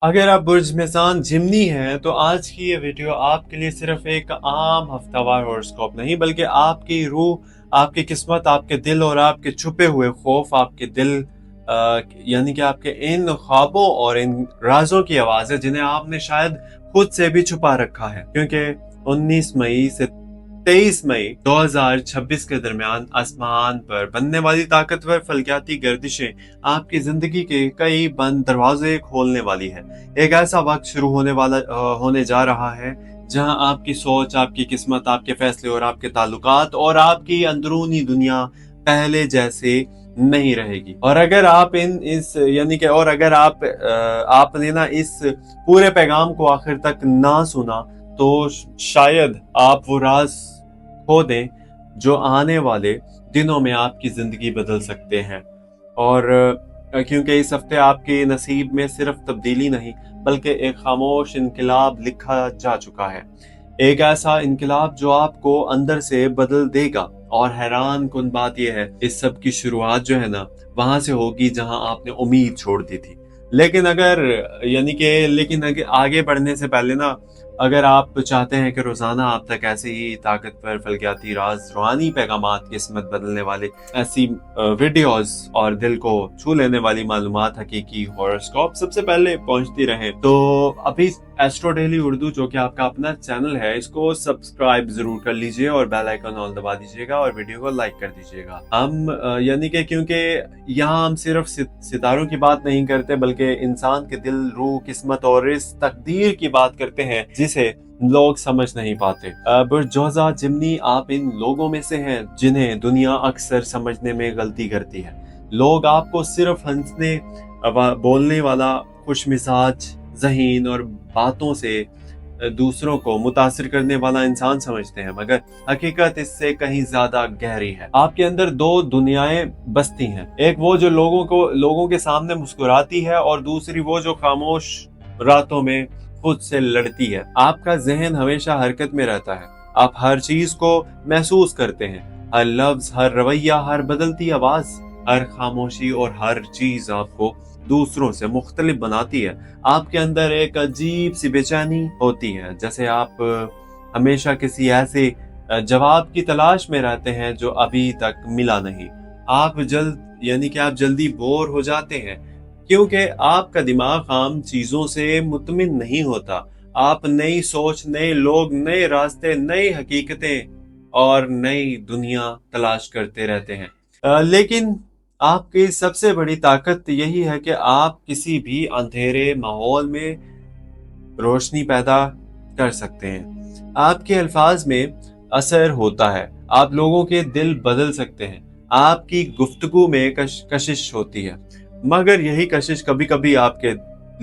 अगर आप बुर्ज मेज़ान जिमनी हैं तो आज की ये वीडियो आपके लिए सिर्फ एक आम हफ्तावार हॉरोस्कोप नहीं बल्कि आपकी रूह, आपकी किस्मत, आपके दिल और आपके छुपे हुए खौफ, आपके दिल यानी कि आपके इन ख्वाबों और इन राजों की आवाज़ है जिन्हें आपने शायद खुद से भी छुपा रखा है। क्योंकि 19 मई से 23 मई 2026 के दरमियान आसमान पर बनने वाली ताकतवर फल्कियाती गर्दिशें आपकी जिंदगी के कई बंद दरवाजे खोलने वाली है। एक ऐसा वक्त शुरू होने जा रहा है जहां आपकी सोच, आपकी किस्मत, आपके फैसले और आपके ताल्लुकात और आपकी अंदरूनी दुनिया पहले जैसे नहीं रहेगी। और अगर आप इन इस यानी कि और अगर आपने ना इस पूरे पैगाम को आखिर तक ना सुना तो शायद आप वो राज खो दें जो आने वाले दिनों में आपकी जिंदगी बदल सकते हैं। और क्योंकि इस हफ्ते आपके नसीब में सिर्फ तब्दीली नहीं बल्कि एक खामोश इनकलाब लिखा जा चुका है। एक ऐसा इनकलाब जो आपको अंदर से बदल देगा। और हैरान कुन बात यह है, इस सब की शुरुआत जो है ना वहां से होगी जहां आपने उम्मीद छोड़ दी थी। लेकिन अगर आगे बढ़ने से पहले ना, अगर आप चाहते हैं कि रोजाना आप तक ऐसे ही ताकतवर फल्कियाती राज, रूहानी पैगामात, किस्मत बदलने वाले ऐसी वीडियोस और दिल को छू लेने वाली मालूमात, हकीकी हॉरोस्कोप सबसे पहले पहुंचती रहे, तो अभी एस्ट्रो डेली उर्दू जो कि आपका अपना चैनल है, इसको सब्सक्राइब जरूर कर लीजिए और बेल आइकन ऑल दबा दीजिएगा और वीडियो को लाइक कर दीजिएगा। क्योंकि यहाँ हम सिर्फ सितारों की बात नहीं करते बल्कि इंसान के दिल, रूह, किस्मत और इस तकदीर की बात करते हैं जिसे लोग समझ नहीं पाते। बुर्जोजा जिमनी, आप इन लोगों में से हैं जिन्हें दुनिया अक्सर समझने में गलती करती है। लोग आपको सिर्फ हंसने बोलने वाला, खुश मिजाज, ज़हीन और बातों से दूसरों को मुतासिर करने वाला इंसान समझते हैं, मगर हकीकत इससे कहीं ज्यादा गहरी है। आपके अंदर दो दुनियाएं बसती हैं, एक वो जो लोगों के सामने मुस्कुराती है और दूसरी वो जो खामोश रातों में खुद से लड़ती है। आपका जहन हमेशा हरकत में रहता है, आप हर चीज को महसूस करते हैं, हर लफ्ज, हर रवैया, हर बदलती आवाज, हर खामोशी और हर चीज आपको दूसरों से मुख्तलिफ बनाती है। आपके अंदर एक अजीब सी बेचैनी होती है, जैसे आप हमेशा किसी ऐसे जवाब की तलाश में रहते हैं जो अभी तक मिला नहीं। आप जल्दी बोर हो जाते हैं क्योंकि आपका दिमाग आम चीजों से मुतमिन नहीं होता। आप नई सोच, नए लोग, नए रास्ते, नई हकीकतें और नई दुनिया तलाश करते रहते हैं। लेकिन आपकी सबसे बड़ी ताकत यही है कि आप किसी भी अंधेरे माहौल में रोशनी पैदा कर सकते हैं। आपके अल्फाज में असर होता है, आप लोगों के दिल बदल सकते हैं। आपकी गुफ्तगू में कशिश होती है, मगर यही कशिश कभी कभी आपके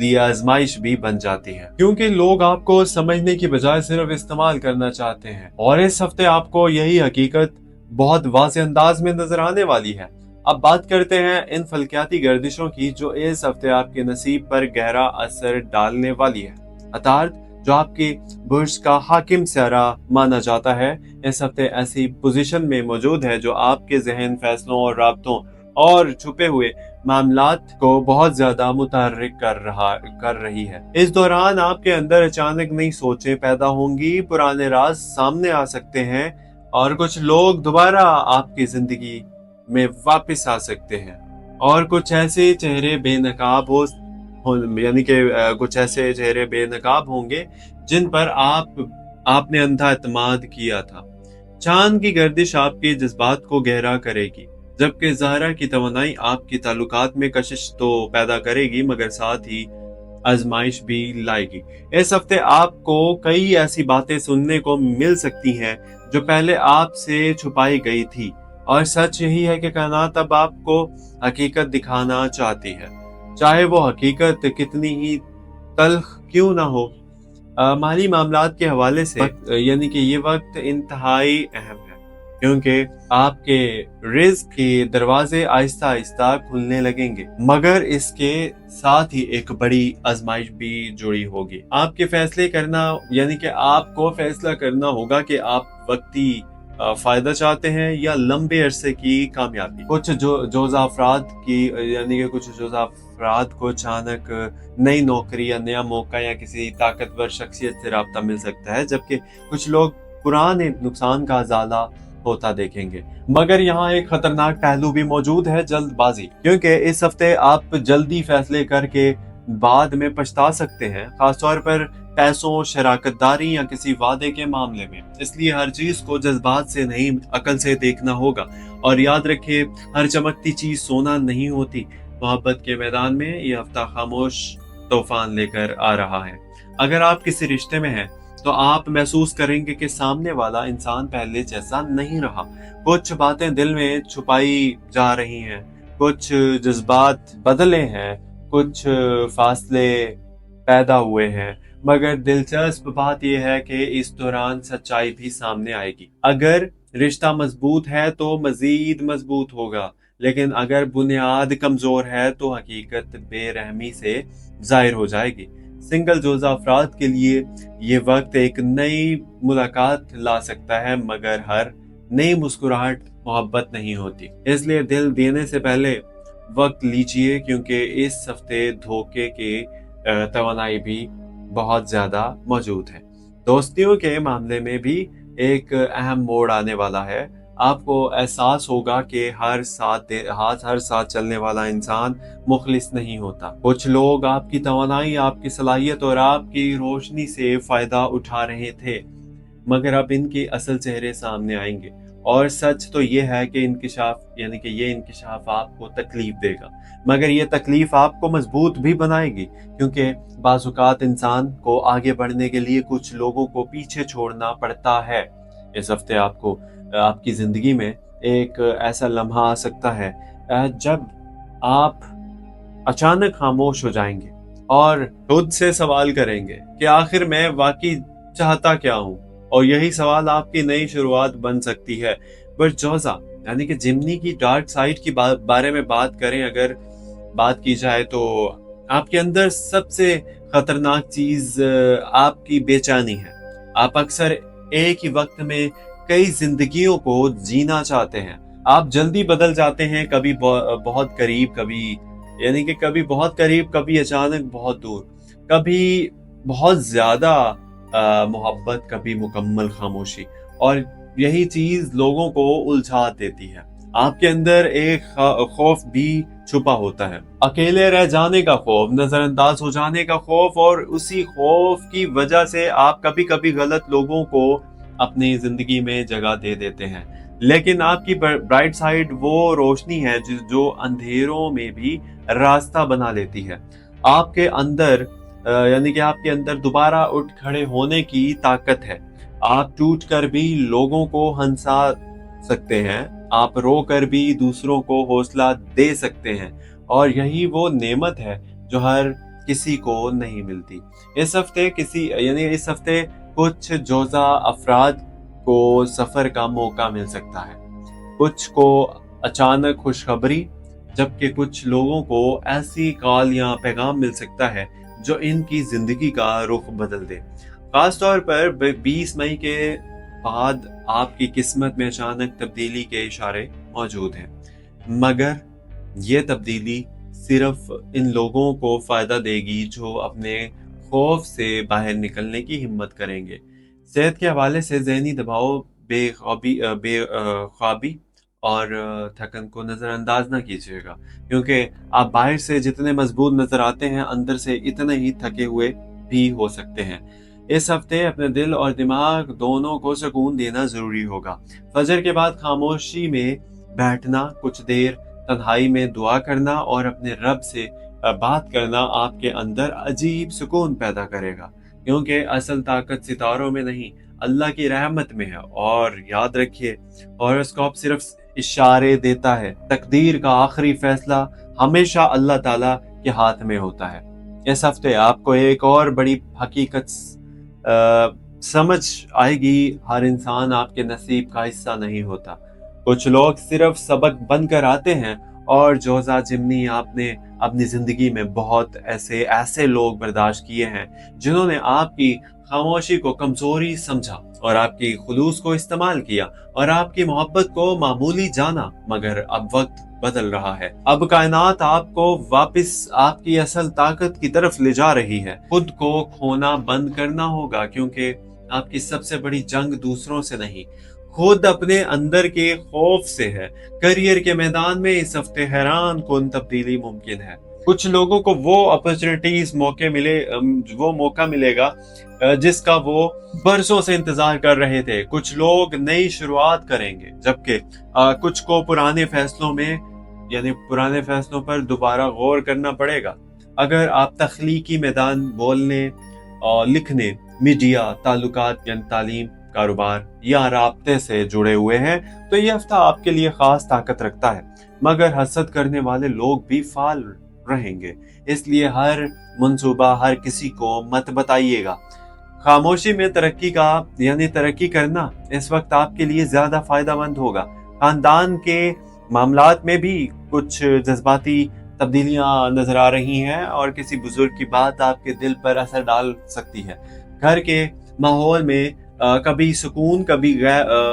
लिए आजमाइश भी बन जाती है, क्योंकि लोग आपको समझने की बजाय सिर्फ इस्तेमाल करना चाहते हैं। और इस हफ्ते आपको यही हकीकत बहुत वाज़ेह अंदाज में नजर आने वाली है। अब बात करते हैं इन फल्कियाती गर्दिशों की जो इस हफ्ते आपके नसीब पर गहरा असर डालने वाली है। अतार्द, जो आपके बुर्ज का हाकिम सियारा माना जाता है, इस हफ्ते ऐसी पोजीशन में मौजूद है जो आपके जहन, फैसलों और राब्तों और छुपे हुए मामलात को बहुत ज्यादा मुतहर्रिक कर रही है। इस दौरान आपके अंदर अचानक नई सोचें पैदा होंगी, पुराने राज सामने आ सकते हैं और कुछ लोग दोबारा आपकी जिंदगी में वापस आ सकते हैं। और कुछ ऐसे चेहरे बेनकाब होंगे जिन पर आपने अंधा एतमाद किया था। चांद की गर्दिश आपके जज्बात को गहरा करेगी, जबकि ज़हरा की तवनाई आपकी ताल्लुकात में कशिश तो पैदा करेगी मगर साथ ही आजमाइश भी लाएगी। इस हफ्ते आपको कई ऐसी बातें सुनने को मिल सकती हैं जो पहले आपसे छुपाई गई थी, और सच यही है कि कायनात अब आपको हकीकत दिखाना चाहती है, चाहे वो हकीकत कितनी ही तल्ख क्यों ना हो। माली मामलात के हवाले से ये वक्त इंतहाई अहम है, क्योंकि आपके रिज़्क के दरवाजे आहिस्ता आहिस्ता खुलने लगेंगे, मगर इसके साथ ही एक बड़ी आजमाइश भी जुड़ी होगी। आपको फैसला करना होगा कि आप वक्ती फायदा चाहते हैं या लंबे अरसे की कामयाबी। कुछ जोज़ा अफराद की यानी कि कुछ जोज़ा अफराद को अचानक नई नौकरी या नया मौका या किसी ताकतवर शख्सियत से राब्ता मिल सकता है, जबकि कुछ लोग पुराने नुकसान का अजाला होता देखेंगे। मगर यहाँ एक खतरनाक पहलू भी मौजूद है, जल्दबाजी, क्योंकि इस हफ्ते आप जल्दी फैसले करके बाद में पछता सकते हैं, खासतौर पर पैसों, शराकतदारी या किसी वादे के मामले में। इसलिए हर चीज को जज्बात से नहीं, अकल से देखना होगा। और याद रखिए, हर चमकती चीज सोना नहीं होती। मोहब्बत के मैदान में ये हफ्ता खामोश तूफान लेकर आ रहा है। अगर आप किसी रिश्ते में हैं तो आप महसूस करेंगे कि सामने वाला इंसान पहले जैसा नहीं रहा। कुछ बातें दिल में छुपाई जा रही हैं, कुछ जज्बात बदले हैं, कुछ फासले पैदा हुए हैं। मगर दिलचस्प बात यह है कि इस दौरान सच्चाई भी सामने आएगी। अगर रिश्ता मजबूत है तो मजीद मजबूत होगा, लेकिन अगर बुनियाद कमजोर है तो हकीकत बेरहमी से जाहिर हो जाएगी। सिंगल जोजा अफराद के लिए ये वक्त एक नई मुलाकात ला सकता है, मगर हर नई मुस्कुराहट मोहब्बत नहीं होती। इसलिए दिल देने से पहले वक्त लीजिए, क्योंकि इस हफ्ते धोखे के तवानाई भी बहुत ज्यादा मौजूद है। दोस्तियों के मामले में भी एक अहम मोड़ आने वाला है। आपको एहसास होगा कि हर साथ चलने वाला इंसान मुखलिस नहीं होता। कुछ लोग आपकी तवानाई, आपकी सलाहियत और आपकी रोशनी से फायदा उठा रहे थे, मगर अब इनके असल चेहरे सामने आएंगे। और सच तो ये है कि ये इंकिशाफ आपको तकलीफ देगा, मगर ये तकलीफ आपको मजबूत भी बनाएगी, क्योंकि बाज़-औक़ात इंसान को आगे बढ़ने के लिए कुछ लोगों को पीछे छोड़ना पड़ता है। इस हफ्ते आपको आपकी जिंदगी में एक ऐसा लम्हा आ सकता है जब आप अचानक खामोश हो जाएंगे और खुद से सवाल करेंगे कि आखिर मैं वाकई चाहता क्या हूँ। और यही सवाल आपकी नई शुरुआत बन सकती है। बट जोजा यानी कि जिमनी की डार्क साइड की बारे में बात करें, अगर बात की जाए तो आपके अंदर सबसे खतरनाक चीज आपकी बेचैनी है। आप अक्सर एक ही वक्त में कई जिंदगियों को जीना चाहते हैं। आप जल्दी बदल जाते हैं, कभी बहुत करीब, कभी बहुत करीब, कभी अचानक बहुत दूर, कभी बहुत ज्यादा मोहब्बत, कभी मुकम्मल खामोशी। और यही चीज लोगों को उलझा देती है। आपके अंदर एक खौफ भी छुपा होता है, अकेले रह जाने का खौफ, नजरअंदाज हो जाने का खौफ। और उसी खौफ की वजह से आप कभी कभी गलत लोगों को अपनी जिंदगी में जगह दे देते हैं। लेकिन आपकी ब्राइट साइड वो रोशनी है जो अंधेरों में भी रास्ता बना लेती है। आपके अंदर आपके अंदर दोबारा उठ खड़े होने की ताकत है। आप टूट कर भी लोगों को हंसा सकते हैं, आप रो कर भी दूसरों को हौसला दे सकते हैं। और यही वो नेमत है जो हर किसी को नहीं मिलती। इस हफ्ते कुछ जोजा अफराद को सफर का मौका मिल सकता है, कुछ को अचानक खुशखबरी, जबकि कुछ लोगों को ऐसी कॉल या पैगाम मिल सकता है जो इनकी जिंदगी का रुख बदल दे। खास तौर पर 20 मई के बाद आपकी किस्मत में अचानक तब्दीली के इशारे मौजूद हैं, मगर ये तब्दीली सिर्फ इन लोगों को फायदा देगी जो अपने खौफ से बाहर निकलने की हिम्मत करेंगे। सेहत के हवाले से ज़हनी दबाव, बेख्वाबी और थकन को नज़रअंदाज ना कीजिएगा, क्योंकि आप बाहर से जितने मजबूत नजर आते हैं, अंदर से इतने ही थके हुए भी हो सकते हैं। इस हफ्ते अपने दिल और दिमाग दोनों को सुकून देना जरूरी होगा। फजर के बाद खामोशी में बैठना, कुछ देर तन्हाई में दुआ करना और अपने रब से बात करना आपके अंदर अजीब सुकून पैदा करेगा, क्योंकि असल ताकत सितारों में नहीं, अल्लाह की रहमत में है। और याद रखिए, हॉरोस्कोप सिर्फ इशारे देता है, तकदीर का आखिरी फैसला हमेशा अल्लाह ताला के हाथ में होता है। इस हफ्ते आपको एक और बड़ी हकीकत समझ आएगी, हर इंसान आपके नसीब का हिस्सा नहीं होता। कुछ लोग सिर्फ सबक बनकर आते हैं اور جوزا جمنی، آپ نے اپنی زندگی میں بہت ایسے لوگ برداشت کیے ہیں جنہوں نے آپ کی خاموشی کو کمزوری سمجھا اور آپ کی خلوص کو استعمال کیا اور آپ کی محبت کو معمولی جانا، مگر اب وقت بدل رہا ہے۔ اب کائنات آپ کو واپس آپ کی اصل طاقت کی طرف لے جا رہی ہے۔ خود کو کھونا بند کرنا ہوگا، کیونکہ آپ کی سب سے بڑی جنگ دوسروں سے نہیں، خود اپنے اندر کے خوف سے ہے۔ کریئر کے میدان میں اس ہفتے حیران کن تبدیلی ممکن ہے۔ کچھ لوگوں کو وہ اپرچونٹیز موقع ملے گا جس کا وہ برسوں سے انتظار کر رہے تھے۔ کچھ لوگ نئی شروعات کریں گے، جبکہ کچھ کو پرانے فیصلوں پر دوبارہ غور کرنا پڑے گا۔ اگر آپ تخلیقی میدان، بولنے اور لکھنے، میڈیا، تعلقات یعنی تعلیم، کاروبار یا رابطے سے جڑے ہوئے ہیں تو یہ ہفتہ آپ کے لیے خاص طاقت رکھتا ہے، مگر حسد کرنے والے لوگ بھی فعال رہیں گے، اس لیے ہر منصوبہ ہر کسی کو مت بتائیے گا۔ خاموشی میں ترقی کرنا اس وقت آپ کے لیے زیادہ فائدہ مند ہوگا۔ خاندان کے معاملات میں بھی کچھ جذباتی تبدیلیاں نظر آ رہی ہیں اور کسی بزرگ کی بات آپ کے دل پر اثر ڈال سکتی ہے۔ گھر کے ماحول میں کبھی سکون، کبھی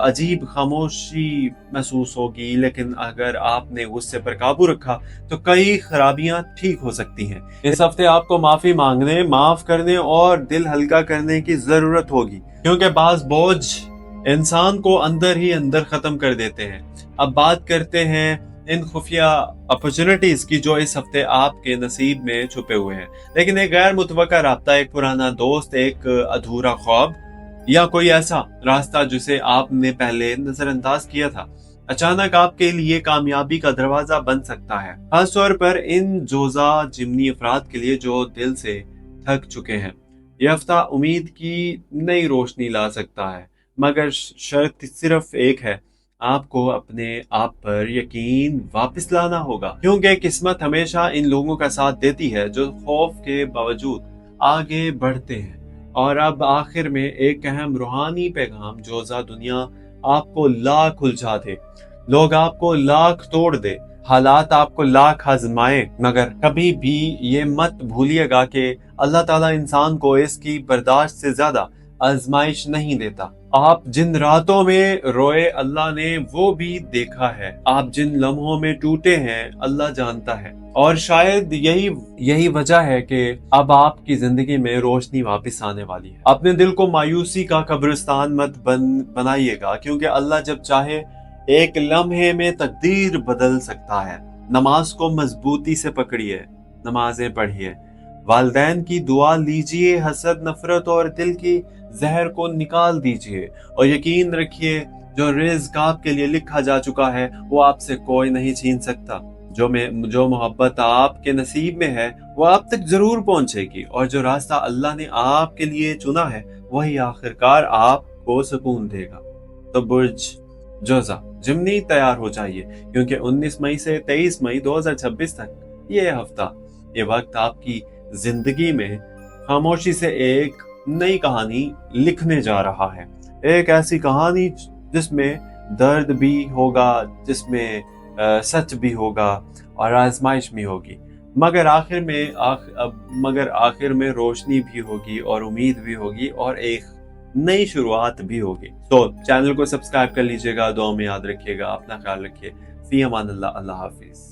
عجیب خاموشی محسوس ہوگی، لیکن اگر آپ نے غصے پر قابو رکھا تو کئی خرابیاں ٹھیک ہو سکتی ہیں۔ اس ہفتے آپ کو معافی مانگنے، معاف کرنے اور دل ہلکا کرنے کی ضرورت ہوگی، کیونکہ بعض بوجھ انسان کو اندر ہی اندر ختم کر دیتے ہیں۔ اب بات کرتے ہیں ان خفیہ اپرچونٹیز کی جو اس ہفتے آپ کے نصیب میں چھپے ہوئے ہیں۔ لیکن ایک غیر متوقع رابطہ، ایک پرانا دوست، ایک ادھورا خواب یا کوئی ایسا راستہ جسے آپ نے پہلے نظر انداز کیا تھا، اچانک آپ کے لیے کامیابی کا دروازہ بن سکتا ہے۔ خاص طور پر ان جوزا جمنی افراد کے لیے جو دل سے تھک چکے ہیں۔ یہ ہفتہ امید کی نئی روشنی لا سکتا ہے، مگر شرط صرف ایک ہے، آپ کو اپنے آپ پر یقین واپس لانا ہوگا، کیونکہ قسمت ہمیشہ ان لوگوں کا ساتھ دیتی ہے جو خوف کے باوجود آگے بڑھتے ہیں۔ اور اب آخر میں ایک اہم روحانی پیغام، جوزا دنیا آپ کو لاکھ الجھا دے، لوگ آپ کو لاکھ توڑ دے، حالات آپ کو لاکھ آزمائے، مگر کبھی بھی یہ مت بھولیے گا کہ اللہ تعالیٰ انسان کو اس کی برداشت سے زیادہ آزمائش نہیں دیتا۔ آپ جن راتوں میں روئے اللہ نے وہ بھی دیکھا ہے، آپ جن لمحوں میں ٹوٹے ہیں اللہ جانتا ہے، اور شاید یہی وجہ ہے کہ اب آپ کی زندگی میں روشنی واپس آنے والی ہے۔ اپنے دل کو مایوسی کا قبرستان مت بنائیے گا، کیونکہ اللہ جب چاہے ایک لمحے میں تقدیر بدل سکتا ہے۔ نماز کو مضبوطی سے پکڑیے، نمازیں پڑھیے، والدین کی دعا لیجئے، حسد، نفرت اور دل کی زہر کو نکال دیجئے، اور یقین رکھیے جو رزق آپ کے لیے لکھا جا چکا ہے وہ آپ سے کوئی نہیں چھین سکتا۔ جو محبت آپ کے نصیب میں ہے وہ آپ تک ضرور پہنچے گی، اور جو راستہ اللہ نے آپ کے لیے چنا ہے وہی آخرکار آپ کو سکون دے گا۔ تو برج جوزا جمنی تیار ہو جائیے، کیونکہ 19 مئی سے 23 مئی 2026 تک یہ ہفتہ، یہ وقت آپ کی زندگی میں خاموشی سے ایک نئی کہانی لکھنے جا رہا ہے۔ ایک ایسی کہانی جس میں درد بھی ہوگا، جس میں سچ بھی ہوگا اور آزمائش بھی ہوگی، مگر آخر میں روشنی بھی ہوگی اور امید بھی ہوگی اور ایک نئی شروعات بھی ہوگی۔ تو چینل کو سبسکرائب کر لیجئے گا، دعا میں یاد رکھیے گا، اپنا خیال رکھیے۔ فی امان اللہ، اللہ حافظ۔